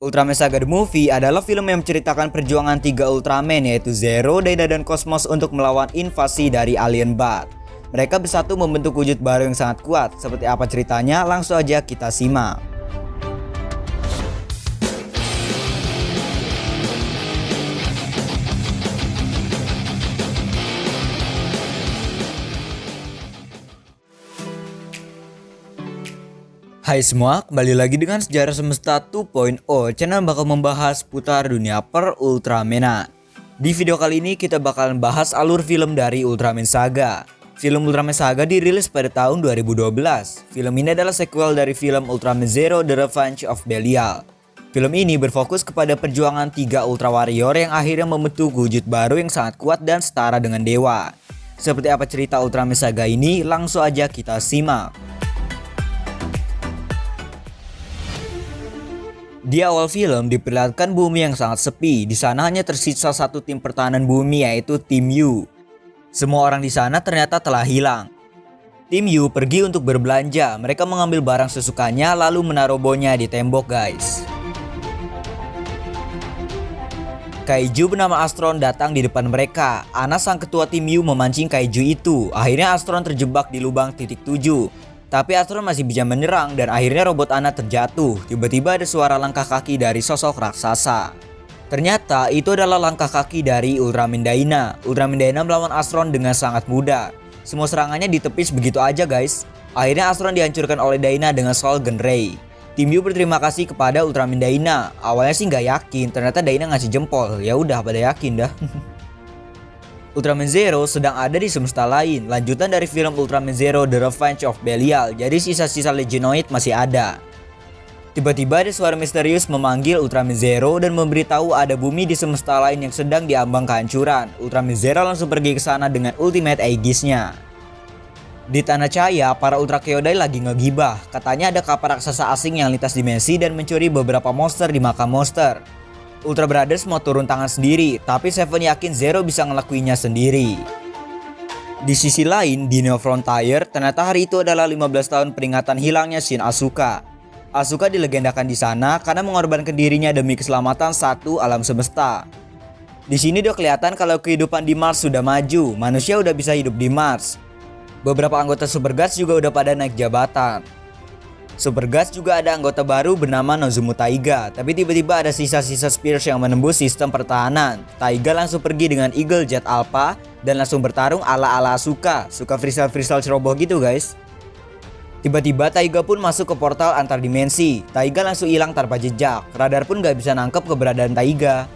Ultraman Saga The Movie adalah film yang menceritakan perjuangan tiga Ultraman yaitu Zero, Dyna, dan Cosmos untuk melawan invasi dari alien Bat. Mereka bersatu membentuk wujud baru yang sangat kuat. Seperti apa ceritanya? Langsung aja kita simak. Hai semua, kembali lagi dengan Sejarah Semesta 2.0. Channel bakal membahas putar dunia per Ultramanan. Di video kali ini kita bakalan bahas alur film dari Ultraman Saga. Film Ultraman Saga dirilis pada tahun 2012. Film ini adalah sequel dari film Ultraman Zero The Revenge of Belial. Film ini berfokus kepada perjuangan tiga Ultra Warrior yang akhirnya membentuk wujud baru yang sangat kuat dan setara dengan dewa. Seperti apa cerita Ultraman Saga ini? Langsung aja kita simak. Di awal film diperlihatkan bumi yang sangat sepi. Di sana hanya tersisa satu tim pertahanan bumi yaitu Tim U. Semua orang di sana ternyata telah hilang. Tim U pergi untuk berbelanja. Mereka mengambil barang sesukanya lalu menaruh bomnya di tembok, guys. Kaiju bernama Astron datang di depan mereka. Ana sang ketua Tim U memancing kaiju itu. Akhirnya Astron terjebak di lubang titik 7. Tapi Astron masih bisa menyerang dan akhirnya robot Ana terjatuh. Tiba-tiba ada suara langkah kaki dari sosok raksasa. Ternyata itu adalah langkah kaki dari Ultraman Dyna. Ultraman Dyna melawan Astron dengan sangat mudah. Semua serangannya ditepis begitu aja, guys. Akhirnya Astron dihancurkan oleh Dyna dengan Soul Gun Ray. Tim U berterima kasih kepada Ultraman Dyna. Awalnya sih nggak yakin, ternyata Dyna ngasih jempol. Ya udah, pada yakin dah. Ultraman Zero sedang ada di semesta lain, lanjutan dari film Ultraman Zero The Revenge of Belial, jadi sisa-sisa Legionnoid masih ada. Tiba-tiba ada suara misterius memanggil Ultraman Zero dan memberitahu ada bumi di semesta lain yang sedang diambang kehancuran. Ultraman Zero langsung pergi ke sana dengan Ultimate Aegis-nya. Di Tanah Cahaya, para Ultra Kyodai lagi ngegibah. Katanya ada kapal raksasa asing yang lintas dimensi dan mencuri beberapa monster di makam monster. Ultra Brothers mau turun tangan sendiri, tapi Seven yakin Zero bisa ngelakuinnya sendiri. Di sisi lain, di Neo Frontier, ternyata hari itu adalah 15 tahun peringatan hilangnya Shin Asuka. Asuka dilegendakan di sana karena mengorbankan dirinya demi keselamatan satu alam semesta. Di sini udah kelihatan kalau kehidupan di Mars sudah maju, manusia udah bisa hidup di Mars. Beberapa anggota Superguts juga udah pada naik jabatan. Superguts juga ada anggota baru bernama Nozumu Taiga, tapi tiba-tiba ada sisa-sisa Spears yang menembus sistem pertahanan. Taiga langsung pergi dengan Eagle Jet Alpha dan langsung bertarung ala-ala Asuka, suka freestyle ceroboh gitu, guys. Tiba-tiba Taiga pun masuk ke portal antar dimensi. Taiga langsung hilang tanpa jejak, radar pun gak bisa nangkep keberadaan Taiga.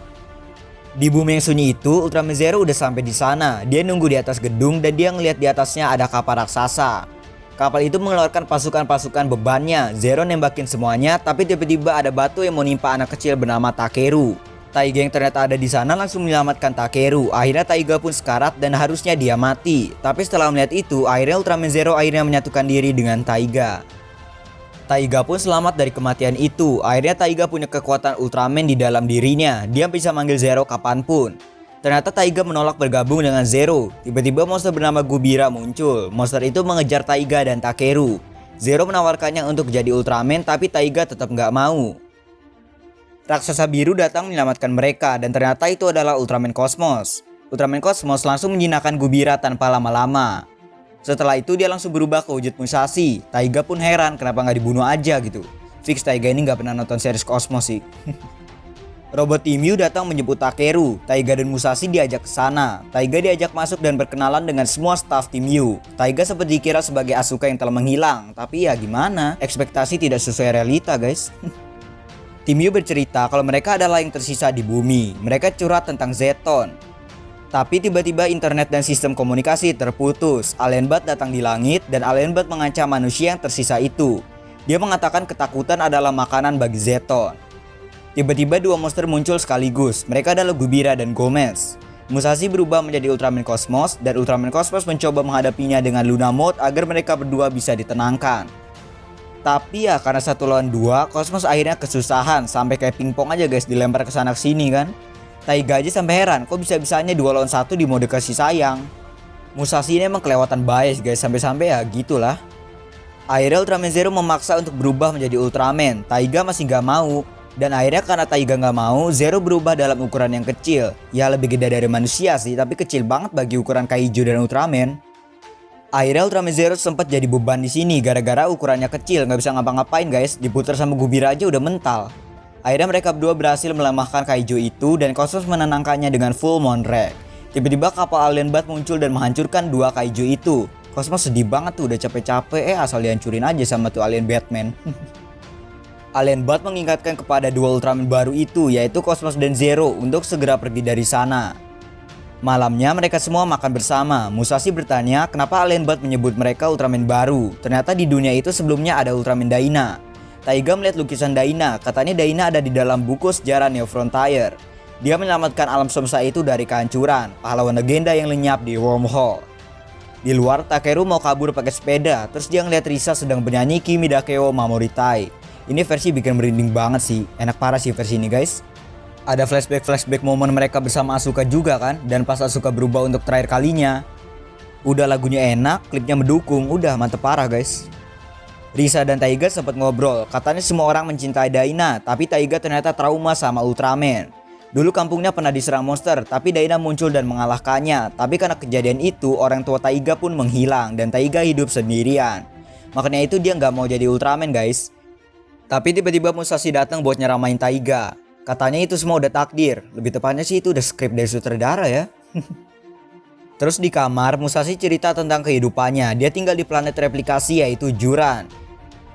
Di bumi yang sunyi itu, Ultraman Zero udah sampai di sana. Dia nunggu di atas gedung dan dia ngeliat di atasnya ada kapal raksasa. Kapal itu mengeluarkan pasukan-pasukan bebannya. Zero nembakin semuanya, tapi tiba-tiba ada batu yang menimpa anak kecil bernama Takeru. Taiga yang ternyata ada di sana langsung menyelamatkan Takeru. Akhirnya Taiga pun sekarat dan harusnya dia mati. Tapi setelah melihat itu, akhirnya Ultraman Zero akhirnya menyatukan diri dengan Taiga. Taiga pun selamat dari kematian itu. Akhirnya Taiga punya kekuatan Ultraman di dalam dirinya. Dia bisa manggil Zero kapanpun. Ternyata Taiga menolak bergabung dengan Zero. Tiba-tiba monster bernama Gubira muncul. Monster itu mengejar Taiga dan Takeru. Zero menawarkannya untuk jadi Ultraman, tapi Taiga tetap nggak mau. Raksasa biru datang menyelamatkan mereka dan ternyata itu adalah Ultraman Cosmos. Ultraman Cosmos langsung menjinakkan Gubira tanpa lama-lama. Setelah itu dia langsung berubah ke wujud Musashi. Taiga pun heran kenapa nggak dibunuh aja gitu. Fix Taiga ini nggak pernah nonton series Cosmos sih. Robot Tim U datang menjemput Takeru. Taiga dan Musashi diajak ke sana. Taiga diajak masuk dan berkenalan dengan semua staf Tim U. Taiga sempat dikira sebagai Asuka yang telah menghilang, tapi ya gimana? Ekspektasi tidak sesuai realita, guys. Tim U bercerita kalau mereka adalah yang tersisa di bumi. Mereka curhat tentang Zeton. Tapi tiba-tiba internet dan sistem komunikasi terputus. Alien Bat datang di langit dan Alien Bat mengancam manusia yang tersisa itu. Dia mengatakan ketakutan adalah makanan bagi Zeton. Tiba-tiba dua monster muncul sekaligus. Mereka adalah Gubira dan Gomez. Musashi berubah menjadi Ultraman Cosmos dan Ultraman Cosmos mencoba menghadapinya dengan Luna Mode agar mereka berdua bisa ditenangkan. Tapi ya karena 1 lawan 2, Cosmos akhirnya kesusahan sampai kayak pingpong aja, guys, dilempar ke sana sini kan. Taiga aja sampai heran kok bisa-bisanya 2 lawan 1 di mode kasih sayang. Musashi ini emang kelewatan bias, guys, sampai-sampai ya gitulah. Akhirnya Ultraman Zero memaksa untuk berubah menjadi Ultraman. Taiga masih gak mau. Dan akhirnya karena Taiga nggak mau, Zero berubah dalam ukuran yang kecil. Ya lebih gede dari manusia sih, tapi kecil banget bagi ukuran Kaiju dan Ultraman. Akhirnya Ultraman Zero sempat jadi beban di sini gara-gara ukurannya kecil, nggak bisa ngapa-ngapain guys. Diputar sama Gubir aja udah mental. Akhirnya mereka berdua berhasil melemahkan Kaiju itu dan Cosmos menenangkannya dengan full Monrek. Tiba-tiba kapal alien Bat muncul dan menghancurkan dua Kaiju itu. Cosmos sedih banget tuh, udah capek-capek asal dihancurin aja sama tuh alien Batman. Alien Bat mengingatkan kepada dua Ultraman baru itu, yaitu Cosmos dan Zero, untuk segera pergi dari sana. Malamnya mereka semua makan bersama. Musashi bertanya kenapa Alien Bat menyebut mereka Ultraman baru. Ternyata di dunia itu sebelumnya ada Ultraman Daina. Taiga melihat lukisan Daina, katanya Daina ada di dalam buku sejarah Neo Frontier. Dia menyelamatkan alam semesta itu dari kehancuran, pahlawan legenda yang lenyap di wormhole. Di luar, Takeru mau kabur pakai sepeda, terus dia ngeliat Risa sedang bernyanyi Kimi Dakeo Mamoritai. Ini versi bikin merinding banget sih, enak parah sih versi ini guys. Ada flashback momen mereka bersama Asuka juga kan, dan pas Asuka berubah untuk terakhir kalinya. Udah lagunya enak, klipnya mendukung, udah mantep parah guys. Risa dan Taiga sempat ngobrol, katanya semua orang mencintai Daina, tapi Taiga ternyata trauma sama Ultraman. Dulu kampungnya pernah diserang monster, tapi Daina muncul dan mengalahkannya. Tapi karena kejadian itu, orang tua Taiga pun menghilang dan Taiga hidup sendirian. Makanya itu dia nggak mau jadi Ultraman guys. Tapi tiba-tiba Musashi datang buat nyeramain Taiga. Katanya itu semua udah takdir. Lebih tepatnya sih itu udah skrip dari sutradara ya. Terus di kamar, Musashi cerita tentang kehidupannya. Dia tinggal di planet replikasi yaitu Juran.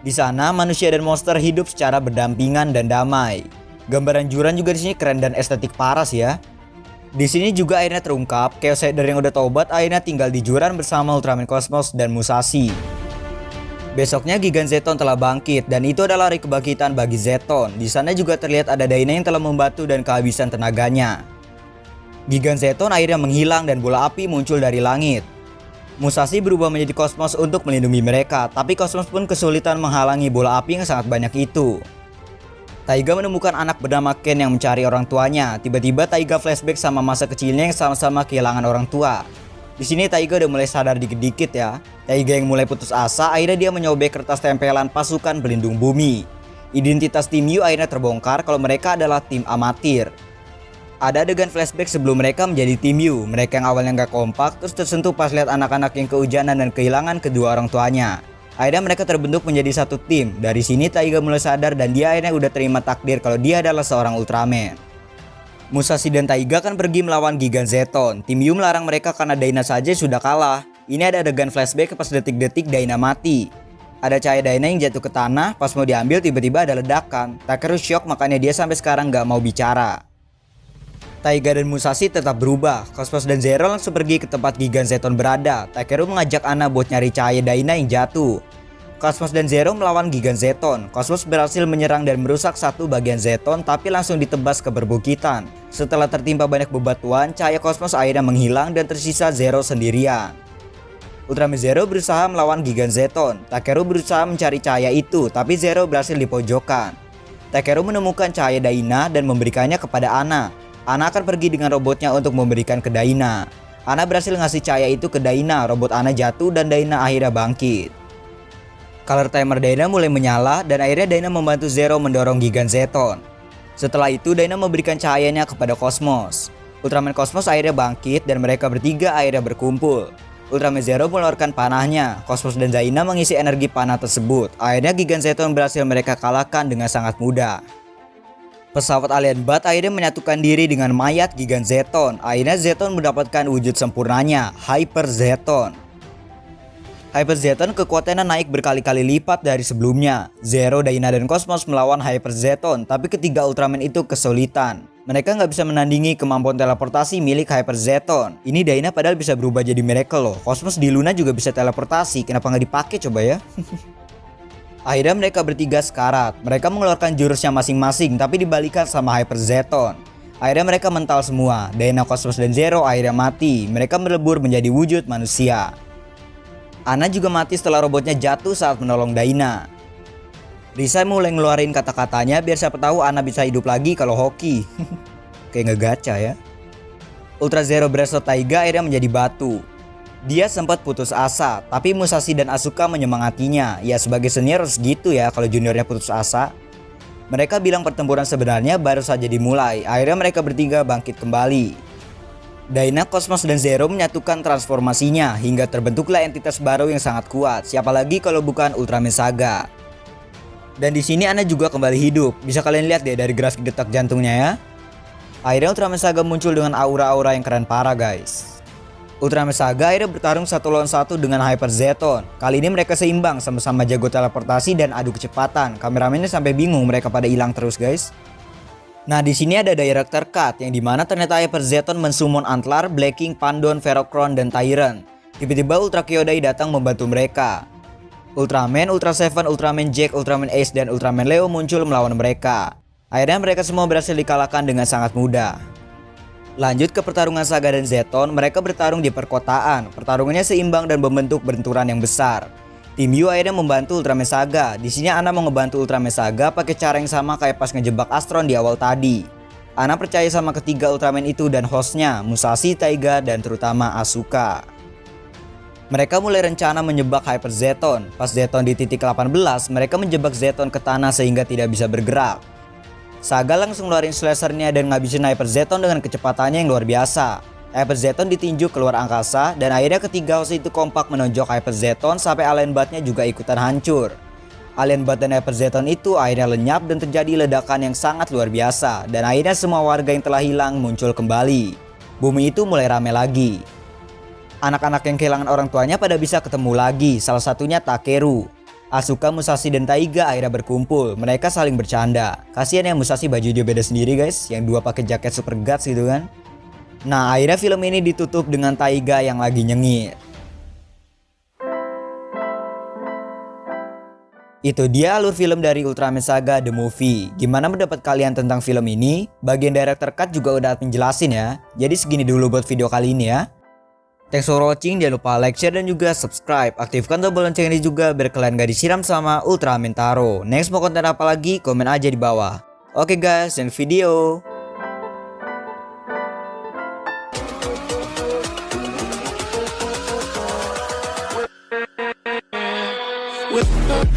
Di sana manusia dan monster hidup secara berdampingan dan damai. Gambaran Juran juga di sini keren dan estetik paras ya. Di sini juga akhirnya terungkap Chaos Rider yang udah tobat akhirnya tinggal di Juran bersama Ultraman Cosmos dan Musashi. Besoknya Gigan Zeton telah bangkit dan itu adalah hari kebangkitan bagi Zeton. Di sana juga terlihat ada Daina yang telah membantu dan kehabisan tenaganya. Gigan Zeton akhirnya menghilang dan bola api muncul dari langit. Musashi berubah menjadi Cosmos untuk melindungi mereka, tapi Cosmos pun kesulitan menghalangi bola api yang sangat banyak itu. Taiga menemukan anak bernama Ken yang mencari orang tuanya. Tiba-tiba Taiga flashback sama masa kecilnya yang sama-sama kehilangan orang tua. Di sini Taiga udah mulai sadar dikit-dikit ya. Taiga yang mulai putus asa, akhirnya dia menyobek kertas tempelan pasukan pelindung bumi. Identitas tim U akhirnya terbongkar kalau mereka adalah tim amatir. Ada adegan flashback sebelum mereka menjadi tim U. Mereka yang awalnya nggak kompak, terus tersentuh pas lihat anak-anak yang kehujanan dan kehilangan kedua orang tuanya. Akhirnya mereka terbentuk menjadi satu tim. Dari sini Taiga mulai sadar dan dia akhirnya udah terima takdir kalau dia adalah seorang Ultraman. Musashi dan Taiga kan pergi melawan Gigan Zeton. Tim U melarang mereka karena Daina saja sudah kalah. Ini ada adegan flashback pas detik-detik Daina mati. Ada cahaya Daina yang jatuh ke tanah, pas mau diambil tiba-tiba ada ledakan. Takeru shock makanya dia sampai sekarang gak mau bicara. Taiga dan Musashi tetap berubah. Cosmos dan Zero langsung pergi ke tempat Gigan Zeton berada. Takeru mengajak Ana buat nyari cahaya Daina yang jatuh. Cosmos dan Zero melawan Gigan Zeton. Cosmos berhasil menyerang dan merusak satu bagian Zeton tapi langsung ditebas ke perbukitan. Setelah tertimpa banyak bebatuan, cahaya Cosmos akhirnya menghilang dan tersisa Zero sendirian. Ultraman Zero berusaha melawan Gigan Zeton. Takeru berusaha mencari cahaya itu tapi Zero berhasil dipojokkan. Takeru menemukan cahaya Daina dan memberikannya kepada Ana. Ana akan pergi dengan robotnya untuk memberikan ke Daina. Ana berhasil ngasih cahaya itu ke Daina. Robot Ana jatuh dan Daina akhirnya bangkit. Color timer Daina mulai menyala dan akhirnya Daina membantu Zero mendorong Gigan Zeton. Setelah itu Daina memberikan cahayanya kepada Cosmos. Ultraman Cosmos akhirnya bangkit dan mereka bertiga akhirnya berkumpul. Ultraman Zero mengeluarkan panahnya. Cosmos dan Daina mengisi energi panah tersebut. Akhirnya Gigan Zeton berhasil mereka kalahkan dengan sangat mudah. Pesawat alien Bat akhirnya menyatukan diri dengan mayat Gigan Zeton. Akhirnya Zeton mendapatkan wujud sempurnanya, Hyper Zeton. Hyper Zeton kekuatannya naik berkali-kali lipat dari sebelumnya. Zero, Daina, dan Cosmos melawan Hyper Zeton, tapi ketiga Ultraman itu kesulitan. Mereka nggak bisa menandingi kemampuan teleportasi milik Hyper Zeton. Ini Daina padahal bisa berubah jadi Miracle loh. Cosmos di Luna juga bisa teleportasi, kenapa nggak dipakai coba ya? Akhirnya mereka bertiga sekarat. Mereka mengeluarkan jurusnya masing-masing, tapi dibalikan sama Hyper Zeton. Akhirnya mereka mental semua. Daina, Cosmos, dan Zero akhirnya mati. Mereka melebur menjadi wujud manusia. Ana juga mati setelah robotnya jatuh saat menolong Daina. Risa mulai ngeluarin kata-katanya biar siapa tahu Ana bisa hidup lagi kalau hoki. Kayak ngegacha ya. Ultra Zero Breath Taiga akhirnya menjadi batu. Dia sempat putus asa, tapi Musashi dan Asuka menyemangatinya. Ya sebagai senior harus gitu ya kalau juniornya putus asa. Mereka bilang pertempuran sebenarnya baru saja dimulai. Akhirnya mereka bertiga bangkit kembali. Dyna, Cosmos, dan Zero menyatukan transformasinya hingga terbentuklah entitas baru yang sangat kuat. Siapa lagi kalau bukan Ultraman Saga. Dan di sini Anna juga kembali hidup. Bisa kalian lihat deh dari grafik detak jantungnya ya. Akhirnya Ultraman Saga muncul dengan aura-aura yang keren parah guys. Ultraman Saga akhirnya bertarung 1 lawan 1 dengan Hyper Zeton. Kali ini mereka seimbang, sama-sama jago teleportasi dan adu kecepatan. Kameramennya sampai bingung, mereka pada hilang terus guys. Nah, di sini ada director cut yang dimana ternyata Hyper Zeton mensummon Antler, Blacking, Pandon, Ferrocron, dan Tyrant. Tiba-tiba Ultra Kyodai datang membantu mereka. Ultraman, Ultra Seven, Ultraman Jack, Ultraman Ace, dan Ultraman Leo muncul melawan mereka. Akhirnya mereka semua berhasil dikalahkan dengan sangat mudah. Lanjut ke pertarungan Saga dan Zeton, mereka bertarung di perkotaan. Pertarungannya seimbang dan membentuk benturan yang besar. Tim Yu akhirnya membantu Ultraman Saga. Di sini Anna mau ngebantu Ultraman Saga pakai cara yang sama kayak pas ngejebak Astron di awal tadi. Anna percaya sama ketiga Ultraman itu dan hostnya, Musashi, Taiga, dan terutama Asuka. Mereka mulai rencana menjebak Hyper Zeton. Pas Zeton di titik 18, mereka menjebak Zeton ke tanah sehingga tidak bisa bergerak. Saga langsung ngeluarin slashernya dan ngabisin Hyper Zeton dengan kecepatannya yang luar biasa. Hyper Zeton ditinju keluar angkasa dan akhirnya ketiga host itu kompak menonjok Hyper Zeton sampai Alien Bat-nya juga ikutan hancur. Alien Bat dan Hyper Zeton itu akhirnya lenyap dan terjadi ledakan yang sangat luar biasa. Dan akhirnya semua warga yang telah hilang muncul kembali. Bumi itu mulai rame lagi. Anak-anak yang kehilangan orang tuanya pada bisa ketemu lagi, salah satunya Takeru. Asuka, Musashi, dan Taiga akhirnya berkumpul. Mereka saling bercanda. Kasian ya Musashi baju dia beda sendiri guys. Yang dua pakai jaket super guts gitu kan. Nah akhirnya film ini ditutup dengan Taiga yang lagi nyengir. Itu dia alur film dari Ultraman Saga The Movie. Gimana pendapat kalian tentang film ini? Bagian director cut juga udah penjelasin ya. Jadi segini dulu buat video kali ini ya. Thanks for watching, jangan lupa like, share, dan juga subscribe. Aktifkan tombol lonceng ini juga biar kalian gak disiram sama Ultraman Taro. Next mau konten apa lagi? Komen aja di bawah. Oke guys, and video. With